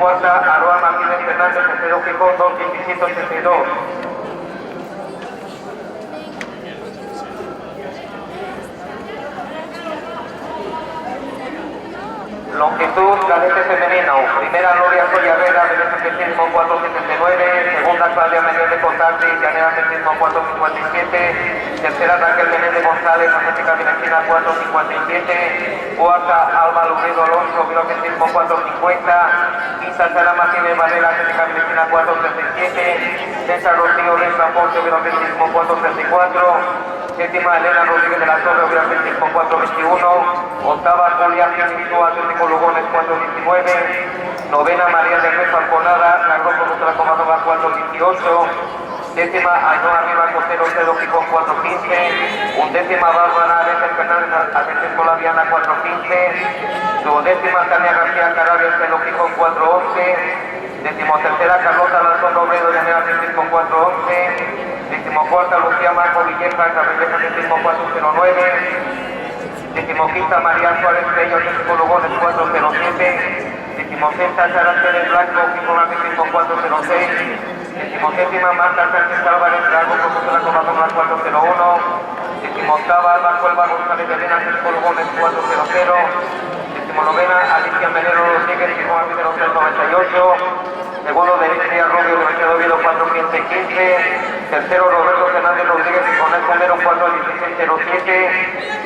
cuarta, Aroa Martínez Fernández, tercero Gijón, 2:17:82. Longitud, cadete femenino, primera Gloria Soya Herrera, del atletismo 4:79, segunda Claudia Menéndez Contati, llanera atletismo 4:57, tercera Raquel Menéndez González, atlética Vilachina 4:57, cuarta Alba Lurido Alonso, atletismo 4:50, quinta Sara Martínez Varela, atlética Vilachina 4:37, César Rocío Luis Ramponte, atletismo 4:34, séptima Elena Rodríguez de la Torre, atletismo 4:21, octava Julia Jiménez Atlético Lugones 4:19, novena María de Jesús Alconada, la Roca Ultra Comadova 4:18, décima Ainhoa Rivas Costero Cedo Gijón 4:15, undécima Bárbara Areces Fernández Atlético Laviana 4:15, duodécima Tania García Carabia Cedo Gijón 4:11, decimotercera Carlota Lanzón Robledo Llanera Atlético 4:11, decimocuarta Lucía Marco Villeja Cabelleja Atlético 4:09, decimoquinta María Suárez Bello, Atlético Lugones 4:07, decimosexta Sara Pérez Blanco, Gijón Atlético 4:06, decimoséptima Marta Sánchez Álvarez, Drago, profesora Comadoma 4:01, decimoctava Alba Cuelva González de Elena, Atlético Lugones 4:00, decimonovena Alicia Menero Rodríguez, Gijón Atlético 3:98, segundo Delicia Rubio, Universidad de Oviedo 4:15-15, tercero Roberto Fernández Rodríguez y Conel Comero 4:16-07,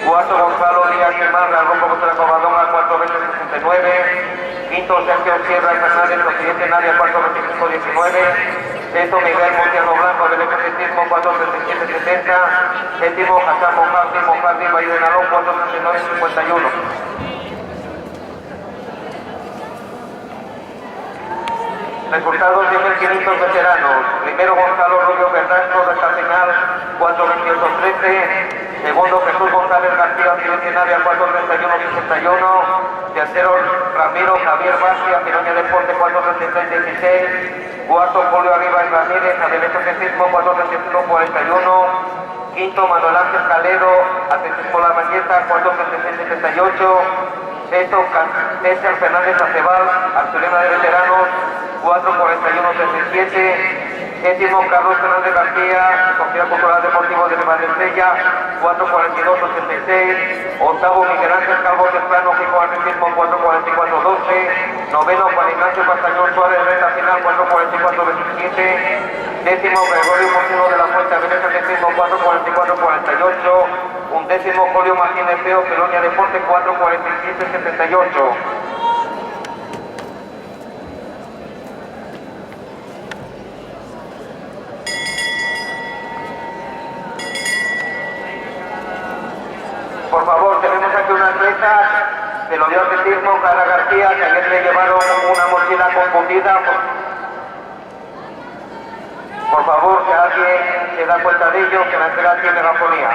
cuarto Gonzalo Díaz Gemar, la Roca Costa Covadonga 4:20-69, quinto Sergio Sierra Fernández, presidente Nadia 4:25-19, sexto Miguel Montiano Blanco del Atletismo 4:37-70, séptimo Hassan Mojardi Valle de Nalón 4:39-51. Resultados 10.500 veteranos. Primero Gonzalo Rubio Bernardo, recta final 4:28-13. Segundo Jesús González García, Nadia 4:31-61. Tercero Ramiro Javier Vázquez, Piroña Deporte 4:33-16. Cuarto Julio Arribas Ramírez, Adelito Atletismo 4:31-41. Quinto Manuel Ángel Calero, Atletismo La Mañeta 4:36-78. Sexto César Fernández Acebal, Arturiana de Veteranos 4:41-37. Séptimo Carlos Fernández García, Sociedad Cultural Deportivo de Nueva Estrella 4:42-86. Octavo Miguel Ángel Calvo Temprano, Gijón Atletismo 4:44-12. Noveno Juan Ignacio Castañón Suárez, recta final 4:44-27. Décimo Gregorio Montero de la Fuente Avilés Atletismo 4:44-48. Undécimo Julio Martínez Feo, Pelonia Deporte 4:47-78. Por favor, tenemos aquí una atleta de los de atletismo, Cara García, que ayer le llevaron una mochila confundida. Por favor, si alguien se da cuenta de ello, que la entera tiene megafonía.